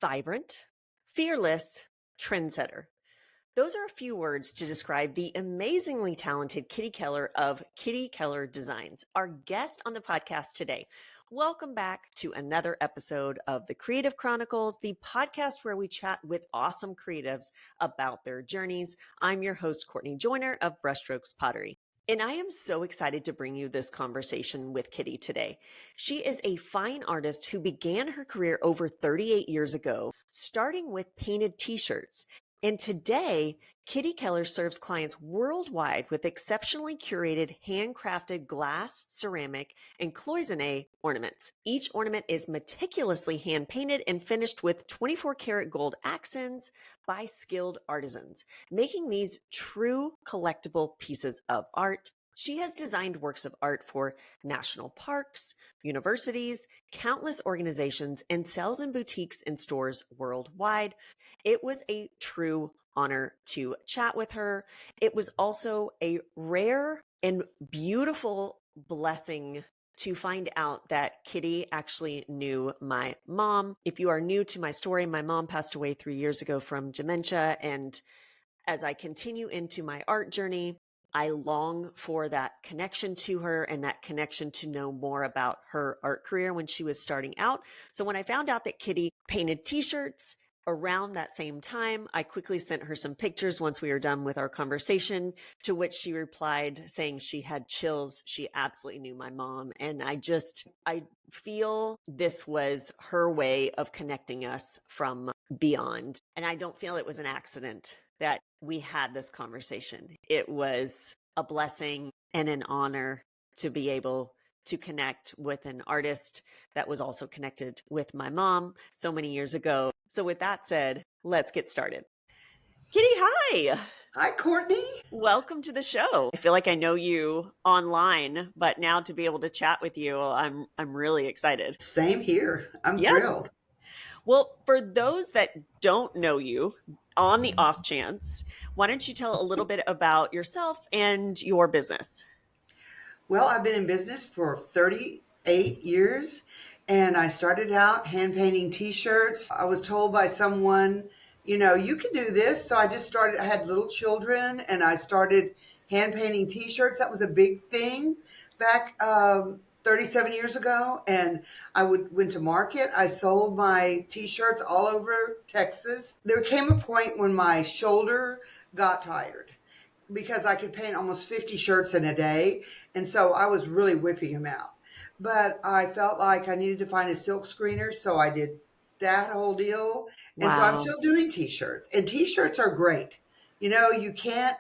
vibrant, fearless, trendsetter. Those are a few words to describe the amazingly talented Kitty Keller of Kitty Keller Designs, our guest on the podcast today. Welcome back to another episode of the Creative Chronicles, the podcast where we chat with awesome creatives about their journeys. I'm your host, Courtney Joyner of Brushstrokes Pottery. And I am so excited to bring you this conversation with Kitty today. She is a fine artist who began her career over 38 years ago, starting with painted t-shirts. And today, Kitty Keller serves clients worldwide with exceptionally curated, handcrafted glass, ceramic, and cloisonné ornaments. Each ornament is meticulously hand-painted and finished with 24-karat gold accents by skilled artisans, making these true collectible pieces of art. She has designed works of art for national parks, universities, countless organizations, and sells in boutiques and stores worldwide. It was a true honor to chat with her. It was also a rare and beautiful blessing to find out that Kitty actually knew my mom. If you are new to my story, my mom passed away 3 years ago from dementia. And as I continue into my art journey, I long for that connection to her and that connection to know more about her art career when she was starting out. So when I found out that Kitty painted t-shirts around that same time, I quickly sent her some pictures once we were done with our conversation, to which she replied saying she had chills. She absolutely knew my mom. And I feel this was her way of connecting us from beyond. And I don't feel it was an accident that we had this conversation. It was a blessing and an honor to be able to connect with an artist that was also connected with my mom so many years ago. So with that said, let's get started. Kitty, hi. Hi, Courtney. Welcome to the show. I feel like I know you online, but now to be able to chat with you, I'm really excited. Same here. I'm thrilled. Well, for those that don't know you, on the off chance, why don't you tell a little bit about yourself and your business? Well, I've been in business for 38 years, and I started out hand painting t-shirts. I was told by someone, you can do this. So I just started, I had little children, and I started hand painting t-shirts. That was a big thing back 37 years ago. And I went to market. I sold my t-shirts all over Texas. There came a point when my shoulder got tired, because I could paint almost 50 shirts in a day. And so I was really whipping them out. But I felt like I needed to find a silk screener. So I did that whole deal. Wow. And so I'm still doing t-shirts. And t-shirts are great. You can't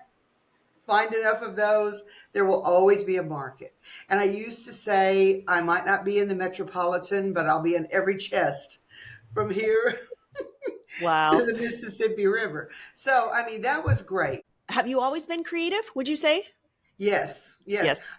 find enough of those. There will always be a market. And I used to say, I might not be in the metropolitan, but I'll be in every chest from here to the Mississippi River. So, that was great. Have you always been creative, would you say? Yes.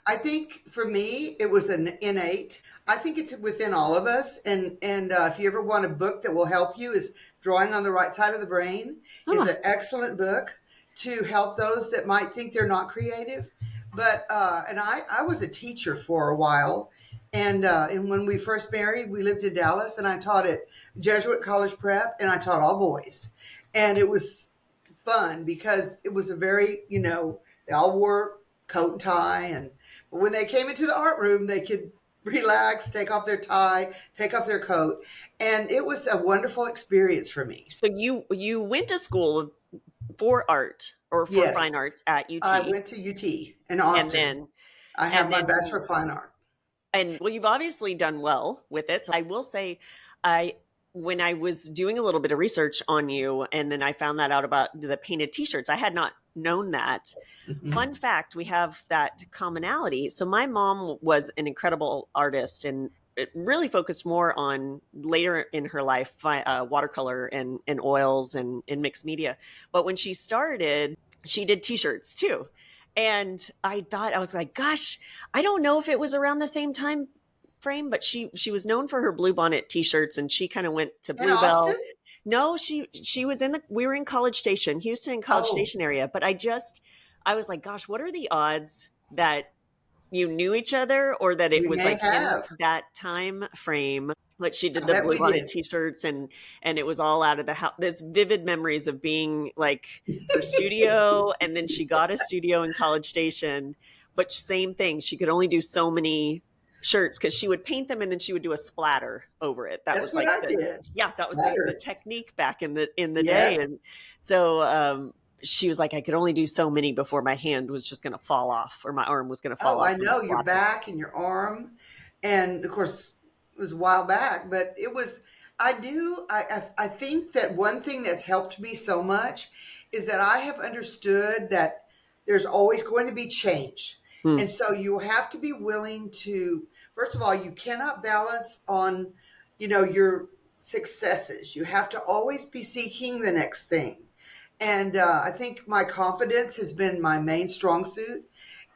I think for me, it was an innate. I think it's within all of us. And if you ever want a book that will help you, is Drawing on the Right Side of the Brain is an excellent book to help those that might think they're not creative. But and I was a teacher for a while. And when we first married, we lived in Dallas, and I taught at Jesuit College Prep, and I taught all boys. And it was fun because it was a very, they all wore coat and tie. And when they came into the art room, they could relax, take off their tie, take off their coat. And it was a wonderful experience for me. So you went to school for art or for fine arts at UT. I went to UT in Austin. And then I have my Bachelor of Fine Art. And well, you've obviously done well with it. So I will say, when I was doing a little bit of research on you, and then I found that out about the painted t-shirts, I had not known that. Mm-hmm. Fun fact, we have that commonality. So my mom was an incredible artist, and it really focused more on later in her life, watercolor and oils and mixed media. But when she started, she did t-shirts too. And I was like, gosh, I don't know if it was around the same time frame, but she was known for her Bluebonnet t-shirts, and she kind of went to Bluebell. No, she was we were in College Station, Houston, College Station area. But I was like, gosh, what are the odds that you knew each other, or that it was like in that time frame? But she did I the bet we bluebonnet did. t-shirts, and it was all out of the house. There's vivid memories of being like her studio, and then she got a studio in College Station. But same thing, she could only do so many shirts because she would paint them and then she would do a splatter over it. That That's was what like I the did. yeah, that was the Better. technique back in the day. Yes. And so she was like, I could only do so many before my hand was just going to fall off, or my arm was going to fall Oh, off I from the know your swapping. back and your arm, and of course it was a while back, but it was. I think that one thing that's helped me so much is that I have understood that there's always going to be change, Mm, and so you have to be willing to. First of all, you cannot balance on, your successes. You have to always be seeking the next thing. And I think my confidence has been my main strong suit.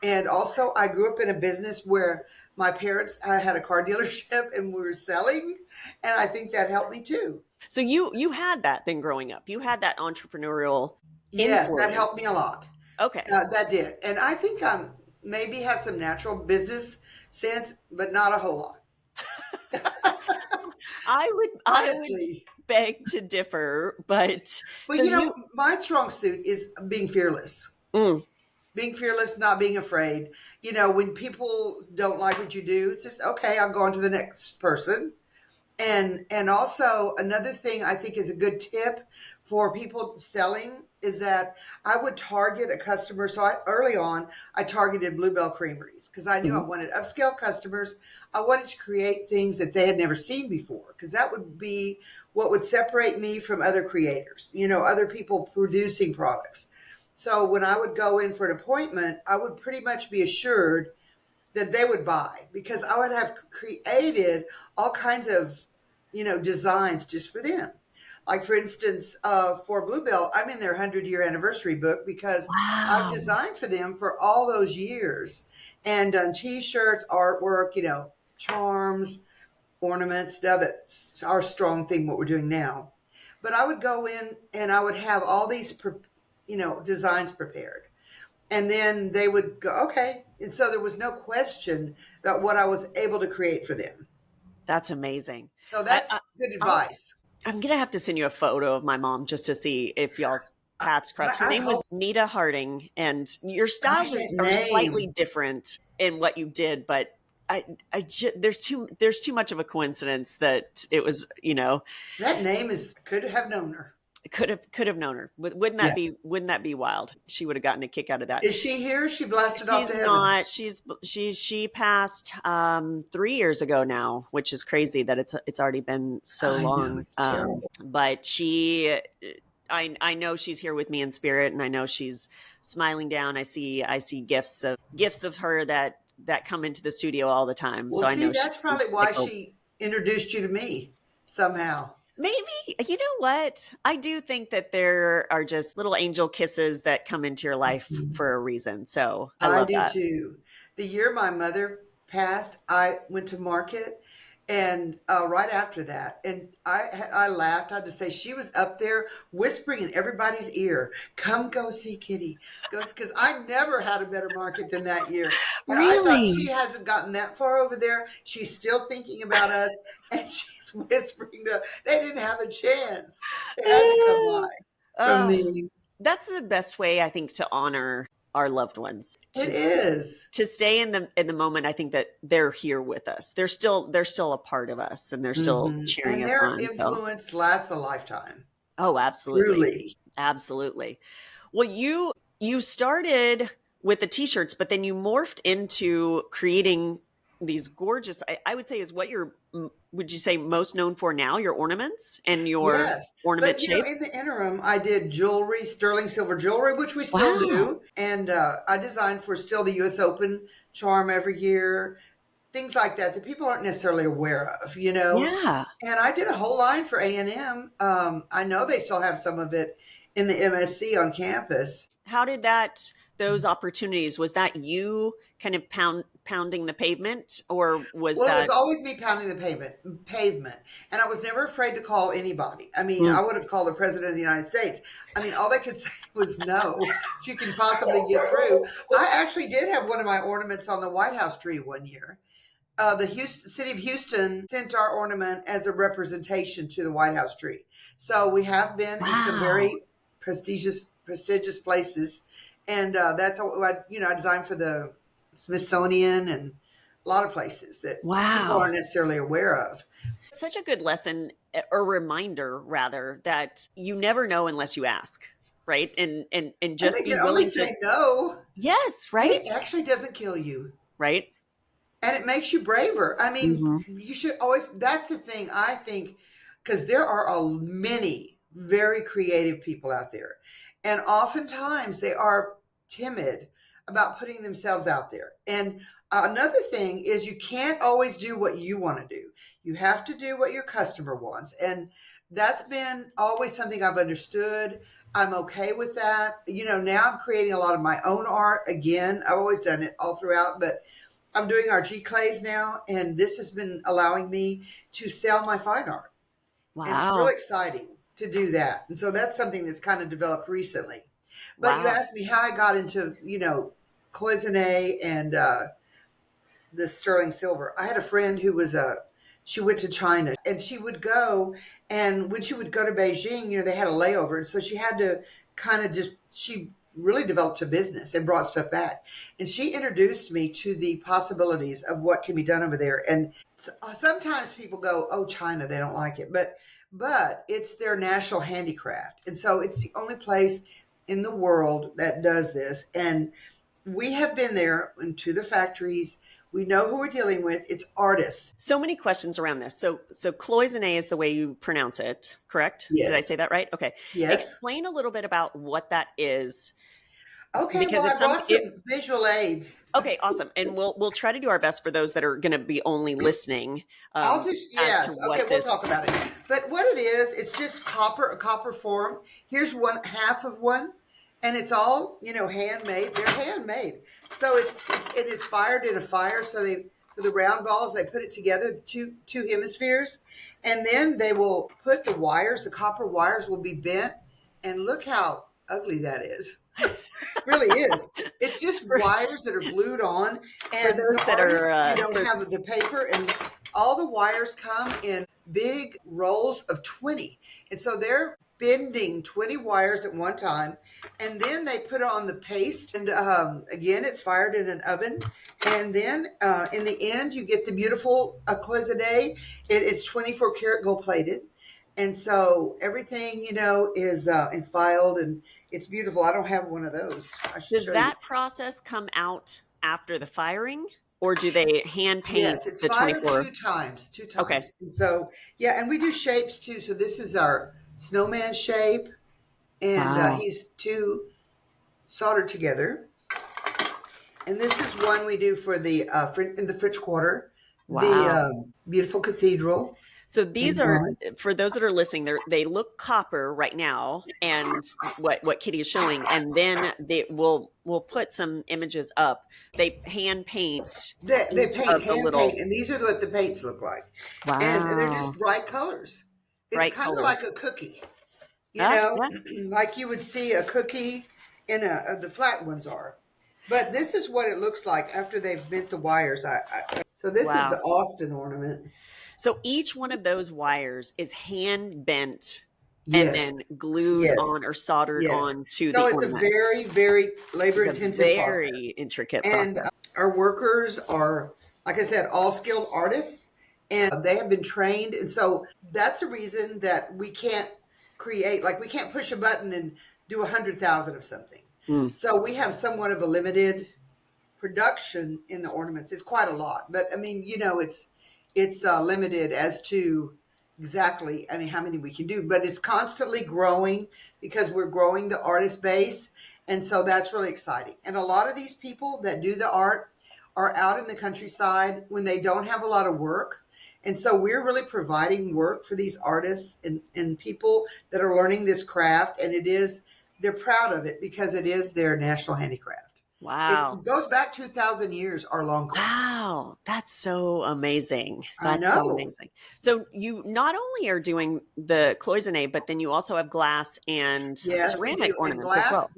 And also, I grew up in a business where my parents had a car dealership and we were selling. And I think that helped me too. so you had that then growing up. You had that entrepreneurial Yes, that helped me influence. a lot. Okay. That did. And I think I maybe have some natural business sense, but not a whole lot. I would Honestly. beg to differ, but But so you my strong suit is being fearless. mm, Being fearless, not being afraid. When people don't like what you do, it's just okay, I'll go on to the next person. And also another thing I think is a good tip for people selling is that I would target a customer. So early on, I targeted Bluebell Creameries because I knew I mhm. wanted upscale customers. I wanted to create things that they had never seen before because that would be what would separate me from other creators, other people producing products. So when I would go in for an appointment, I would pretty much be assured that they would buy because I would have created all kinds of, designs just for them. Like for instance, for Bluebell, I'm in their 100-year anniversary book because I've Wow. designed for them for all those years and done T-shirts, artwork, charms, ornaments. Now that's our strong thing, what we're doing now. But I would go in and I would have all these, designs prepared and then they would go, okay. And so there was no question about what I was able to create for them. That's amazing. So I, that's I good I'll advice. I'm gonna have to send you a photo of my mom just to see if y'all's I, paths cross. Her I name was hope, Nita Harding, and your styles gosh, are, that are slightly name, different in what you did, but there's too much of a coincidence that it was, that name could have known her. could have known her. Yeah. Wouldn't that be wild? She would have gotten a kick out of that. Is she here? She blasted off to She's heaven. not. She passed 3 years ago now, which is crazy that it's already been so I know. long. It's terrible. But I know she's here with me in spirit, and I know she's smiling down. I see gifts of her that come into the studio all the time. Well, So I see, know she's that's probably why tickled. she introduced you to me somehow. Maybe, you know what? I do think that there are just little angel kisses that come into your life for a reason. So I I love do that. too. The year my mother passed, I went to market, and right after that, and I laughed. I had to say she was up there whispering in everybody's ear, "Come go see Kitty." Goes because I never had a better market than that year, and I thought she Really? hasn't gotten that far over there. She's still thinking about us, and she's whispering. They didn't have a chance. They had to come by from Oh, me. that's the best way I think to honor our loved ones. It To is. to stay in the moment, I think that they're here with us. They're still a part of us, and they're still cheering And us their on. So, influence lasts a lifetime. oh, absolutely. Truly. Absolutely. Well, you started with the t-shirts, but then you morphed into creating these gorgeous, I would say, is what you're would you say most known for now, your ornaments and your Yes. ornament But, shapes? in the interim, I did jewelry, sterling silver jewelry, which we still Wow. do. And I designed for still the US Open charm every year, things like that that people aren't necessarily aware of. Yeah. And I did a whole line for A&M. I know they still have some of it in the MSC on campus. How did those opportunities, was that you kind of pounding the pavement, or was Well, it was that always me pounding the pavement, and I was never afraid to call anybody. I mean, mm, I would have called the president of the United States. I mean, all they could say was no. If you can possibly get through. I actually did have one of my ornaments on the White House tree one year. City of Houston sent our ornament as a representation to the White House tree. So we have been in some Wow. very prestigious places, and that's how I designed for the Smithsonian and a lot of places that people Wow. aren't necessarily aware of. Such a good lesson, or reminder rather, that you never know unless you ask, right? And And just they be can only willing to. say no, Yes, and right? it actually doesn't kill you. Right? And it makes you braver. I mean, Hmm. you should always, that's the thing I think, because there are many very creative people out there. And oftentimes they are timid about putting themselves out there. And another thing is you can't always do what you want to do. You have to do what your customer wants. And that's been always something I've understood. I'm okay with that. Now I'm creating a lot of my own art again. I've always done it all throughout, but I'm doing our G clays now, and this has been allowing me to sell my fine art. And it's really Wow. exciting to do that. And so that's something that's kind of developed recently. But you Wow. asked me how I got into, cloisonné and the sterling silver. I had a friend who she went to China and she would go, and when she would go to Beijing, they had a layover. And so she had to kind of she really developed a business and brought stuff back. And she introduced me to the possibilities of what can be done over there. And sometimes people go, oh, China, they don't like it. But it's their national handicraft. And so it's the only place in the world that does this. And we have been there into the factories. We know who we're dealing with. It's artists. So many questions around this. So cloisonné is the way you pronounce it, correct? Did I Yes. say that right? Okay. Yes. Explain a little bit about what that is, Okay. because Well, if I some brought some visual aids. okay, awesome, and we'll try to do our best for those that are going to be only listening, as to Yes. Okay. what We'll this. talk about it. But what it is, it's just a copper form. Here's one half of one, and it's all, handmade. They're handmade. So it's fired in a fire. So for the round balls, they put it together, two hemispheres, and then they will put the copper wires will be bent, and look how ugly that is. Really is. It's just for, wires that are glued on, for and those the that artists, are have the paper, and all the wires come in big rolls of 20. And so they're bending 20 wires at one time, and then they put on the paste, and again, it's fired in an oven. And then in the end, you get the beautiful cloisonné. It's 24 karat gold plated. And so everything, is filed, and it's beautiful. I don't have one of those. I should does show you. that process come out after the firing, or do they hand paint Yes, it's the fired 24? two Okay. times. And so, yeah, and we do shapes too. So this is our snowman shape, and Wow. he's two soldered together. And this is one we do for the in the French Quarter, the Wow. beautiful cathedral So in these are, bronze. for those that are listening, they look copper right now, and what Kitty is showing, and then we'll put some images up. They hand paint They each paint, of the hand paint, little. and these are what the paints look like. And they're just Wow. bright colors. It's Bright kind of like colors. a cookie, Yeah. like you would see a cookie in the flat ones are. But this is what it looks like after they've bent the wires. So this is the Wow. Austin ornament. So each one of those wires is hand bent and Yes, then glued yes, on or soldered yes. on to the So it's a ornament. very, very labor It's a intensive process. very intricate And process. our workers are, like I said, all skilled artists, and they have been trained. And so that's a reason that we can't we can't push a button and do 100,000 of something. Mm. So we have somewhat of a limited production in the ornaments. It's quite a lot, but I mean, it's limited as to exactly, I mean, how many we can do, but it's constantly growing because we're growing the artist base. And so that's really exciting. And a lot of these people that do the art are out in the countryside when they don't have a lot of work. And so we're really providing work for these artists and people that are learning this craft. And they're proud of it because it is their national handicraft. Wow. It goes back 2,000 years or longer. Wow, that's so amazing. I That's so know. amazing. So you not only are doing the cloisonné, but then you also have glass and Yes, we ceramic do. And ornaments as glass, well.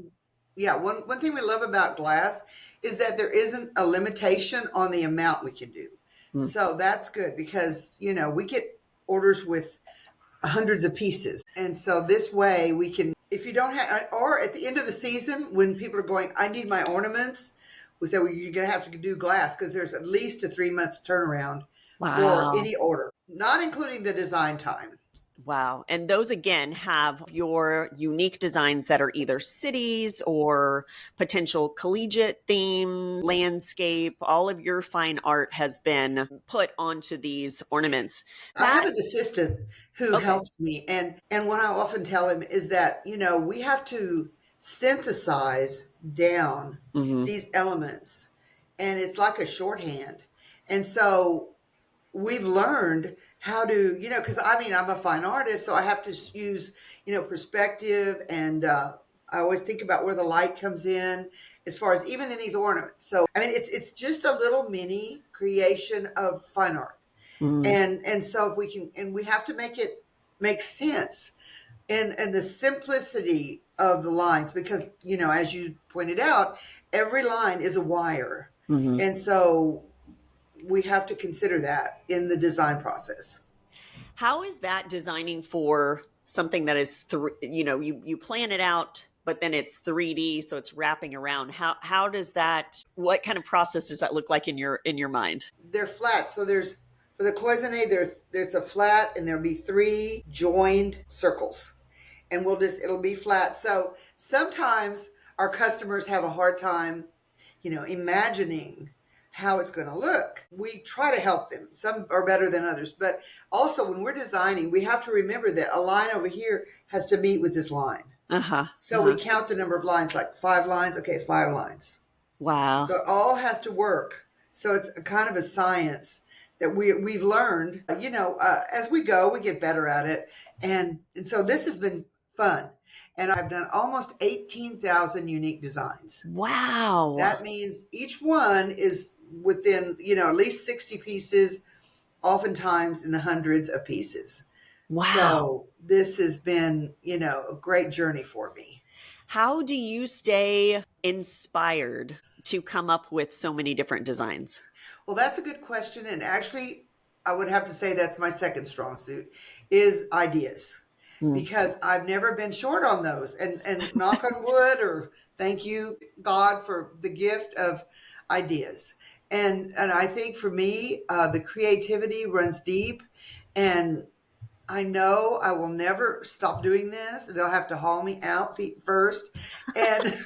yeah, one thing we love about glass is that there isn't a limitation on the amount we can do. Mm. So that's good because, we get orders with hundreds of pieces. And so this way we can, if you don't have, or at the end of the season when people are going, I need my ornaments, we say, well, you're going to have to do glass because there's at least a 3-month turnaround for Wow. any order, not including the design time. Wow. And those again have your unique designs that are either cities or potential collegiate theme, landscape. All of your fine art has been put onto these ornaments. I have That, an assistant who okay. helps me, and what I often tell him is that we have to synthesize down Hmm. these elements, and it's like a shorthand. And so we've learned how to, because I mean, I'm a fine artist, so I have to use, perspective, and I always think about where the light comes in, as far as even in these ornaments. So I mean, it's just a little mini creation of fine art, Mm. and so if we can, and we have to make it make sense, and the simplicity of the lines, because as you pointed out, every line is a wire, Hmm. and so we have to consider that in the design process. How is that designing for something that is, you plan it out, but then it's 3D, so it's wrapping around. How does that, what kind of process does that look like in your mind? They're flat, so there's, for the cloisonné, there's a flat, and there'll be 3 joined circles, and it'll be flat. So sometimes our customers have a hard time, imagining how it's going to look. We try to help them. Some are better than others, but also when we're designing, we have to remember that a line over here has to meet with this line. Uh-huh. So we Uh-huh. count the number of lines, like 5 lines. Okay, 5 lines. Wow. So it all has to work. So it's a kind of a science that we've learned. As we go, we get better at it, and so this has been fun. And I've done almost 18,000 unique designs. Wow. That means each one is within, at least 60 pieces, oftentimes in the hundreds of pieces. Wow. So this has been, a great journey for me. How do you stay inspired to come up with so many different designs? Well, that's a good question. And actually, I would have to say that's my second strong suit is ideas, Mm. because I've never been short on those. And knock on wood, or thank you, God, for the gift of ideas. And I think for me, the creativity runs deep, and I know I will never stop doing this. They'll have to haul me out feet first, and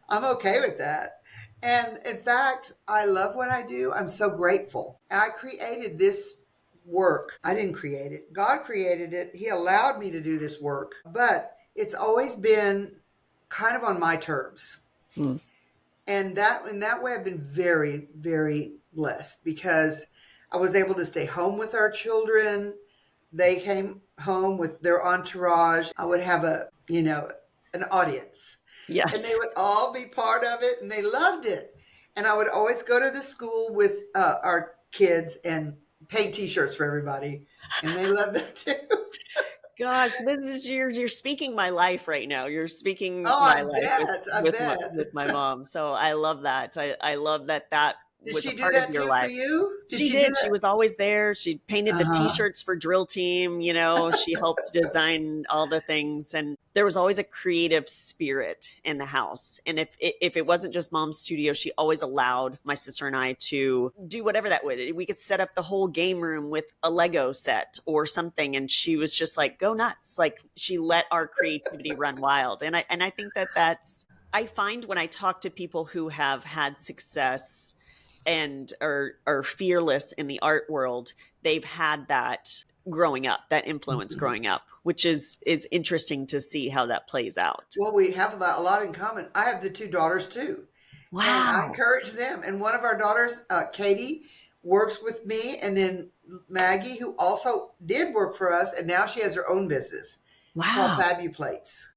I'm okay with that. And in fact, I love what I do. I'm so grateful. I created this work. I didn't create it. God created it. He allowed me to do this work, but it's always been kind of on my terms. Mm. And that in that way I've been very, very blessed, because I was able to stay home with our children. They came home with their entourage. I would have an audience, and Yes. they would all be part of it, and they loved it. And I would always go to the school with our kids and paint T-shirts for everybody, and they loved that too. Gosh, this is you're speaking my life right now. You're speaking Oh, my I life bet, I bet. with my mom. So I love that. I love that that Did was a she do part of that your too for life. you? Did She she do did. She that? was always there. She painted the Uh-huh. t-shirts for drill team, she helped design all the things, and there was always a creative spirit in the house. And if it wasn't just mom's studio, she always allowed my sister and I to do whatever that would. We could set up the whole game room with a Lego set or something, and she was just like, go nuts. Like, she let our creativity run wild. And I think that that's, I find when I talk to people who have had success and are fearless in the art world, they've had that growing up, that influence Mhm. growing up, which is interesting to see how that plays out. Well, we have a lot in common. I have the 2 daughters too, and I Wow. encourage them. And one of our daughters, Katie, works with me, and then Maggie, who also did work for us, and now she has her own business. It's called Wow. Fabuplates.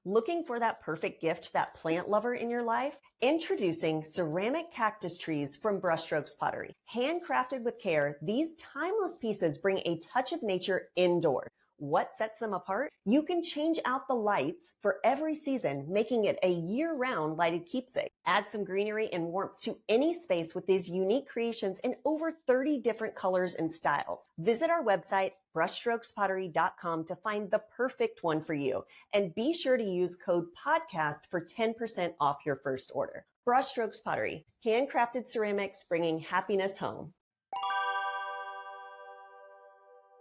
Looking for that perfect gift, that plant lover in your life? Introducing ceramic cactus trees from Brushstrokes Pottery. Handcrafted with care, these timeless pieces bring a touch of nature indoors. What sets them apart? You can change out the lights for every season, making it a year-round lighted keepsake. Add some greenery and warmth to any space with these unique creations in over 30 different colors and styles. Visit our website, brushstrokespottery.com, to find the perfect one for you. And be sure to use code PODCAST for 10% off your first order. Brushstrokes Pottery, handcrafted ceramics, bringing happiness home.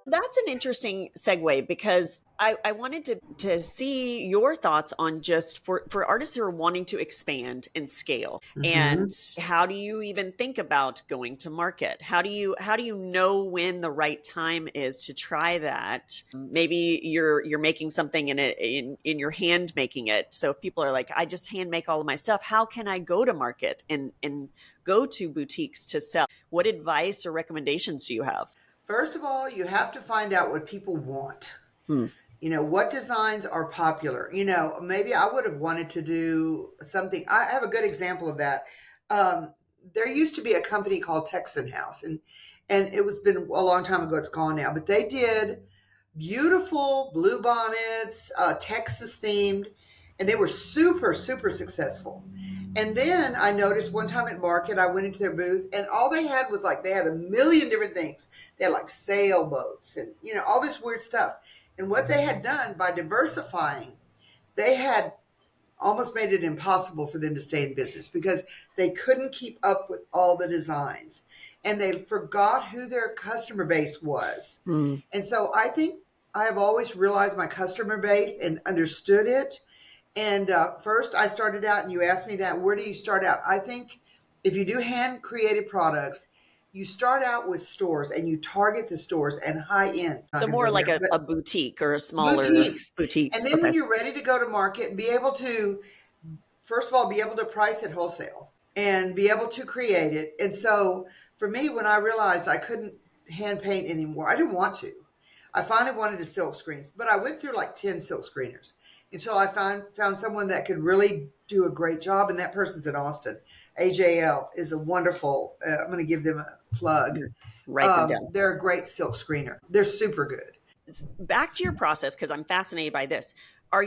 That's an interesting segue, because I wanted to see your thoughts on just for artists who are wanting to expand and scale. And how do you even think about going to market? How do you know when the right time is to try that? Maybe you're making something in your hand making it. So if people are like, I just hand make all of my stuff, how can I go to market and go to boutiques to sell? What advice or recommendations do you have? First of all, you have to find out what people want. What designs are popular. Maybe I would have wanted to do something. I have a good example of that. There used to be a company called Texan House, and it was been a long time ago. It's gone now, but they did beautiful blue bonnets, Texas themed, and they were super, super successful. And then I noticed one time at market, I went into their booth, and all they had was they had a million different things. They had sailboats and, all this weird stuff. And what they had done by diversifying, they had almost made it impossible for them to stay in business because they couldn't keep up with all the designs. And they forgot who their customer base was. And so I think I have always realized my customer base and understood it. And first I started out, and you asked me that, where do you start out? I think if you do hand created products, you start out with stores and you target the stores and high end. So more like a boutique or a smaller boutiques. And then when you're ready to go to market, be able to, first of all, be able to price it wholesale and be able to create it. And so for me, when I realized I couldn't hand paint anymore, I didn't want to. I finally wanted to silk screens, but I went through 10 silk screeners until I found someone that could really do a great job, and that person's in Austin. AJL is a wonderful, I'm going to give them a plug. Write them down. They're a great silk screener. They're super good. Back to your process, because I'm fascinated by this. Do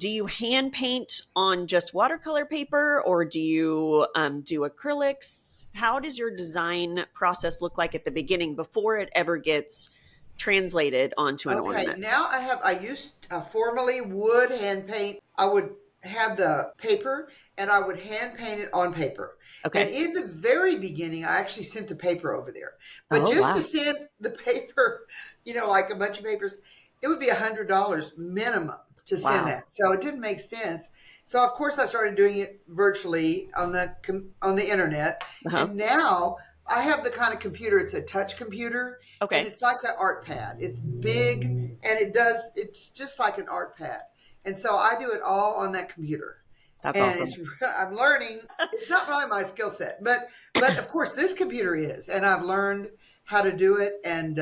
you hand paint on just watercolor paper, or do you do acrylics? How does your design process look like at the beginning before it ever gets translated onto an ornament? Now I used formerly would hand paint. I would have the paper and I would hand paint it on paper. Okay. And in the very beginning, I actually sent the paper over there. But to send the paper, a bunch of papers, it would be $100 minimum to send that. So it didn't make sense. So of course I started doing it virtually on the internet. And now I have the kind of computer, it's a touch computer. Okay. And it's like an art pad. It's big and it's just like an art pad. And so I do it all on that computer. That's awesome. I'm learning. It's not really my skill set, but of course this computer is, and I've learned how to do it. And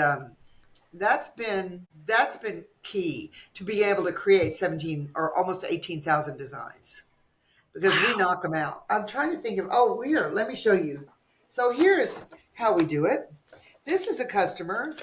that's been key to being able to create 17 or almost 18,000 designs, because we knock them out. I'm trying to think of, here, let me show you. So here's how we do it. This is a customer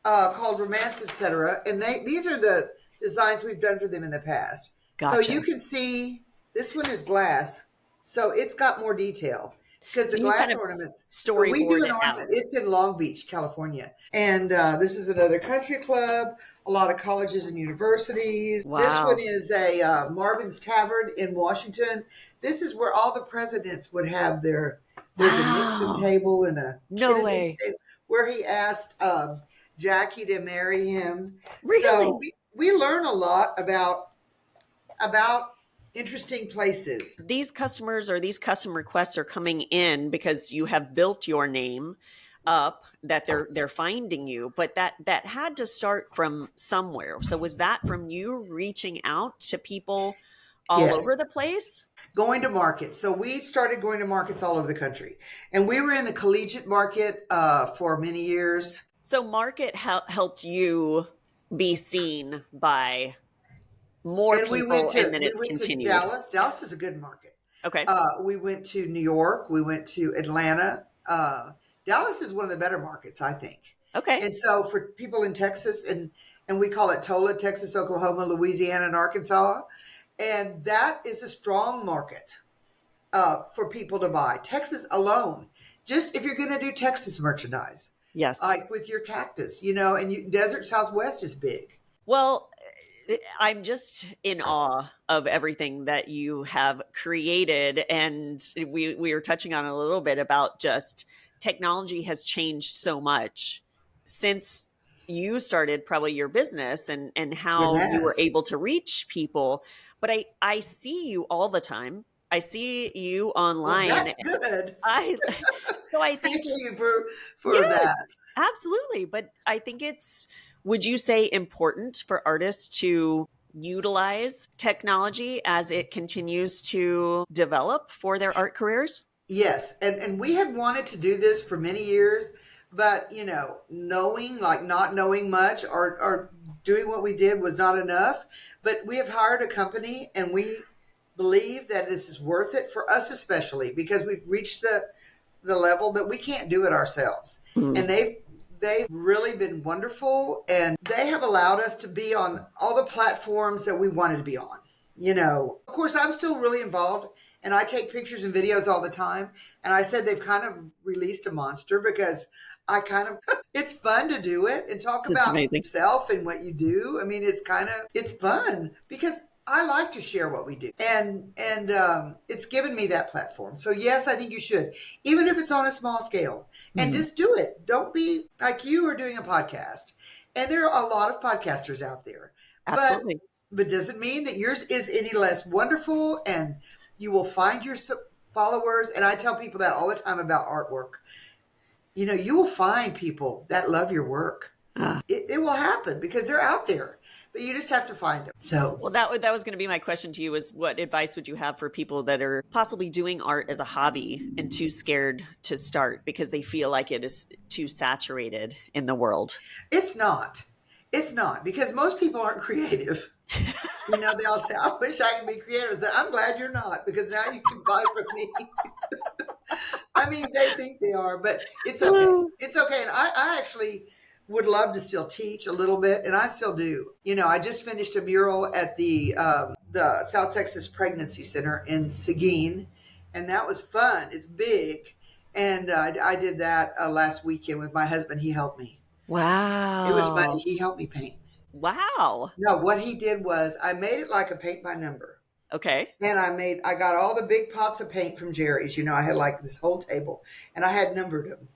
called Romance, Etc. And these are the designs we've done for them in the past. Gotcha. So you can see this one is glass, so it's got more detail. Because the glass ornaments, we do an ornament. It's in Long Beach, California. And this is another country club, a lot of colleges and universities. Wow. This one is a Marvin's Tavern in Washington. This is where all the presidents would have there's a Nixon table and a Kennedy table where he asked Jackie to marry him. Really? So we learn a lot about interesting places. These customers or these custom requests are coming in because you have built your name up, that they're finding you, but that had to start from somewhere. So was that from you reaching out to people all over the place? Going to markets. So we started going to markets all over the country, and we were in the collegiate market for many years. So market helped you be seen by more people, and then it's continued. Dallas. Dallas is a good market. Okay. We went to New York. We went to Atlanta. Dallas is one of the better markets, I think. Okay. And so for people in Texas, and and we call it TOLA, Texas, Oklahoma, Louisiana, and Arkansas. And that is a strong market for people to buy. Texas alone, just if you're going to do Texas merchandise, Yes. like with your cactus, and Desert Southwest is big. Well, I'm just in awe of everything that you have created. And we were touching on a little bit about just technology has changed so much since you started probably your business and It how you were has. able to reach people. But I see you all the time. I see you Well, online. that's good. I so I think Thank you for yes, that. absolutely. But I think it's, would you say, important for artists to utilize technology as it continues to develop for their art careers? Yes, and we had wanted to do this for many years, but knowing like not knowing much or doing what we did was not enough. But we have hired a company, and we believe that this is worth it for us, especially because we've reached the level that we can't do it ourselves. Mm. And they've really been wonderful, and they have allowed us to be on all the platforms that we wanted to be on. Of course, I'm still really involved, and I take pictures and videos all the time. And I said they've kind of released a monster because I kind of it's fun to do it and talk It's about amazing. yourself and what you do. I mean, it's fun because I like to share what we do, and it's given me that platform. So yes, I think you should, even if it's on a small scale, and Mhm. just do it. Don't be like you are doing a podcast, and there are a lot of podcasters out there, but Absolutely. doesn't mean that yours is any less wonderful, and you will find your followers. And I tell people that all the time about artwork. You will find people that love your work. Ah. It will happen because they're out there, but you just have to find them. So Well, that was going to be my question to you, is what advice would you have for people that are possibly doing art as a hobby and too scared to start because they feel like it is too saturated in the world? it's not. It's not, because most people aren't creative. They all say, I wish I could be creative. I said, I'm glad you're not, because now you can buy from me. I mean, they think they are, but it's okay. It's okay. And I actually would love to still teach a little bit, and I still do. I just finished a mural at the South Texas Pregnancy Center in Seguin, and that was fun. It's big, and I did that last weekend with my husband. He helped me. It was funny. Wow. He helped me paint. Wow. No, what he did was I made it like a paint by number. Okay. And I got all the big pots of paint from Jerry's. I had like this whole table, and I had numbered them.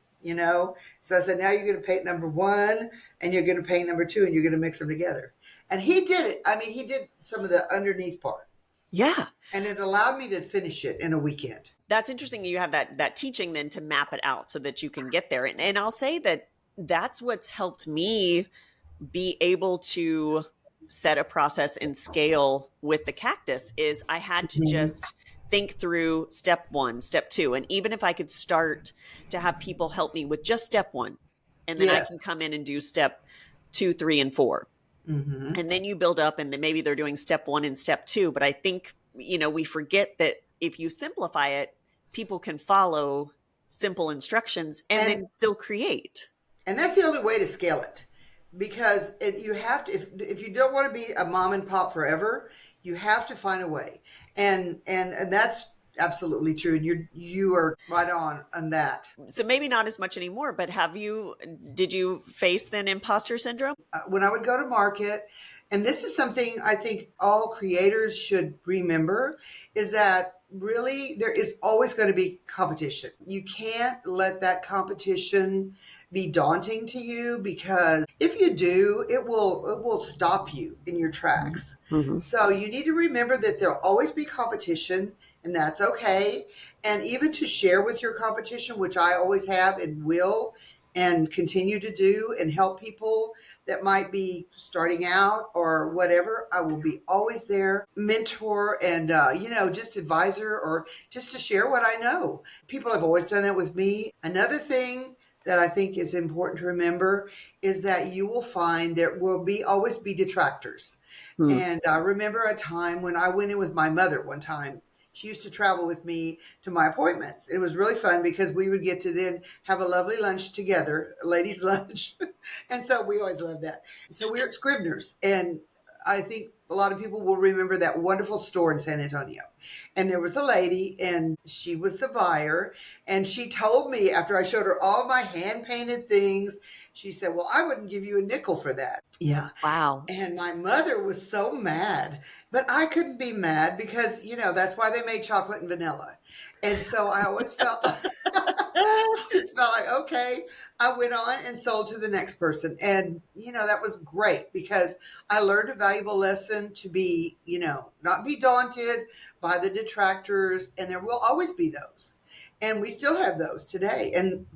So I said, now you're going to paint number one, and you're going to paint number two, and you're going to mix them together. And he did it. I mean, he did some of the underneath part, Yeah. and it allowed me to finish it in a weekend. That's interesting. You have that teaching then to map it out so that you can get there. And I'll say that that's what's helped me be able to set a process and scale with the cactus is I had to Mhm. just think through step one, step two. And even if I could start to have people help me with just step one, and then I can Yes. come in and do step two, three, and four. Hmm. And then you build up, and then maybe they're doing step one and step two. But I think, we forget that if you simplify it, people can follow simple instructions and then And still create. And that's the only way to scale it, because you have to. If you don't want to be a mom and pop forever, you have to find a way, and that's absolutely true. And you are right on that. So maybe not as much anymore, but did you face then imposter syndrome? When I would go to market, and this is something I think all creators should remember, is that really there is always going to be competition. You can't let that competition be daunting to you, because if you do, it will stop you in your tracks. Mm-hmm. So you need to remember that there'll always be competition, and that's okay. And even to share with your competition, which I always have and will and continue to do, and help people that might be starting out or whatever. I will be always there, mentor, and just advisor, or just to share what I know. People have always done that with me. Another thing that I think is important to remember is that you will find there will always be detractors. Hmm. And I remember a time when I went in with my mother one time She used to travel with me to my appointments. It was really fun because we would get to then have a lovely lunch together, a ladies' lunch. And so we always loved that. So we were at Scribner's, and I think a lot of people will remember that wonderful store in San Antonio. And there was a lady, and she was the buyer. And she told me after I showed her all my hand painted things, she said, "Well, I wouldn't give you a nickel for that." Yeah. Wow. And my mother was so mad, but I couldn't be mad because, that's why they made chocolate and vanilla. And so I always felt, I always felt like, okay, I went on and sold to the next person. And, that was great because I learned a valuable lesson to be, not be daunted by the detractors. And there will always be those. And we still have those today. And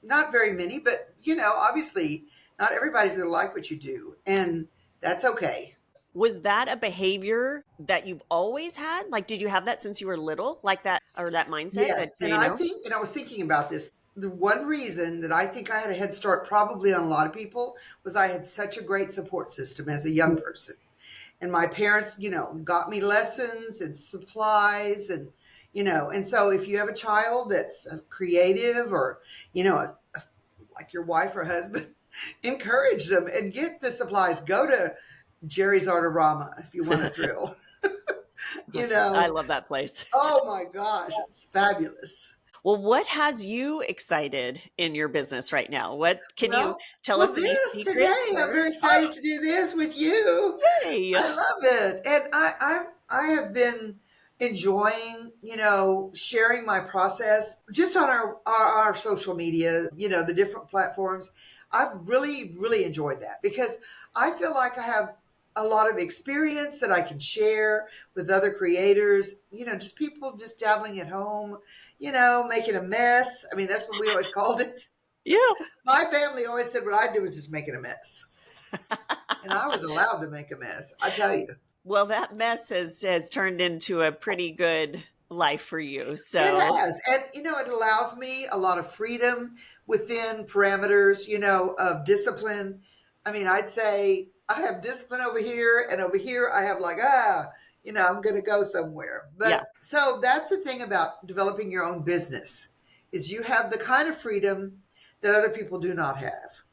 not very many, but, obviously not everybody's going to like what you do. And that's okay. Was that a behavior that you've always had? Like, did you have that since you were little, like that, or that mindset that, Yes. And I was thinking about this. The one reason that I think I had a head start probably on a lot of people was I had such a great support system as a young person. And my parents, got me lessons and supplies and so if you have a child that's creative or, like your wife or husband, encourage them and get the supplies. Go to Jerry's Artorama if you want a thrill. I love that place. Oh my gosh, it's fabulous. Well, what has you excited in your business right now? What can you tell us any secrets? Today, I'm very excited to do this with you. Yay. I love it. And I have been enjoying, sharing my process just on our social media, the different platforms. I've really, really enjoyed that because I feel like I have a lot of experience that I can share with other creators, just people just dabbling at home, making a mess. I mean, that's what we always called it. Yeah. My family always said what I do was just making a mess. And I was allowed to make a mess, I tell you. Well, that mess has turned into a pretty good life for you. So it has. And, it allows me a lot of freedom within parameters, of discipline. I mean, I'd say I have discipline over here and over here I have like, I'm going to go somewhere. But yeah. So that's the thing about developing your own business is you have the kind of freedom that other people do not have.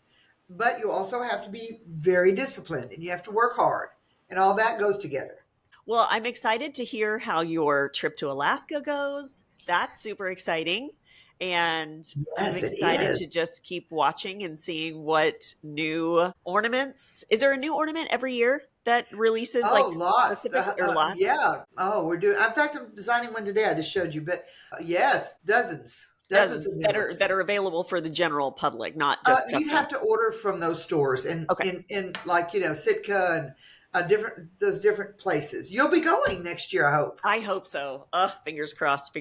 But you also have to be very disciplined and you have to work hard. And all that goes together. Well, I'm excited to hear how your trip to Alaska goes. That's super exciting. And yes, I'm excited to just keep watching and seeing what new ornaments. Is there a new ornament every year that releases lots. Specific or lots? Yeah. Oh, we're doing, in fact, I'm designing one today. I just showed you, but yes, dozens that are available for the general public, not just you have to order from those stores in like, Sitka and those different places. You'll be going next year, I hope. I hope so. Fingers crossed.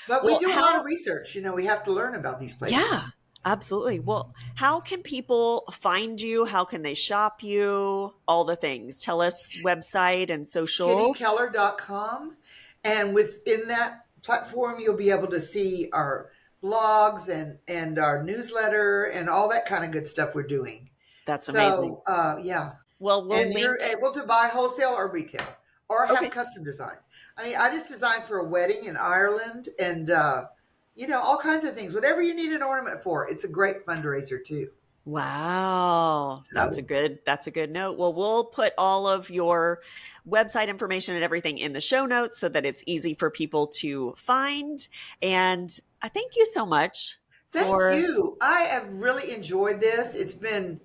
But we do a lot of research. We have to learn about these places. Yeah, absolutely. Well, how can people find you? How can they shop you? All the things. Tell us website and social. KittyKeller.com. And within that platform, you'll be able to see our blogs and our newsletter and all that kind of good stuff we're doing. That's amazing. Yeah. Well, you're able to buy wholesale or retail or have custom designs. I mean, I just designed for a wedding in Ireland and, all kinds of things. Whatever you need an ornament for, it's a great fundraiser too. Wow. So, that's a good note. Well, we'll put all of your website information and everything in the show notes so that it's easy for people to find. And I thank you so much. Thank you. I have really enjoyed this. It's been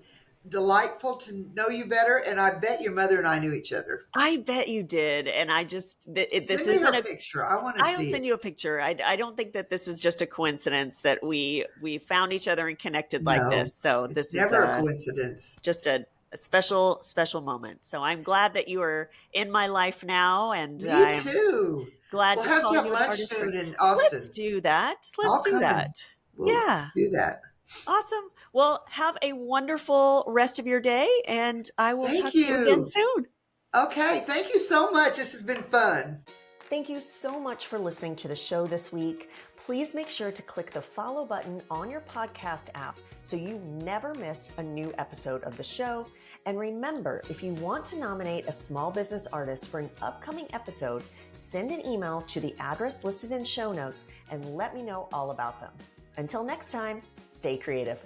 delightful to know you better, and I bet your mother and I knew each other. I bet you did, and I just this isn't a picture. I want to see. I'll send you a picture. I don't think that this is just a coincidence that we found each other and connected like this. So this is never a coincidence. Just a special moment. So I'm glad that you are in my life now, and me too. Glad to call you lunch soon in Austin. Let's do that. Let's do that. We'll do that. Awesome. Well, have a wonderful rest of your day, and I will talk to you again soon. Okay. Thank you so much. This has been fun. Thank you so much for listening to the show this week. Please make sure to click the follow button on your podcast app so you never miss a new episode of the show. And remember, if you want to nominate a small business artist for an upcoming episode, send an email to the address listed in show notes and let me know all about them. Until next time, stay creative.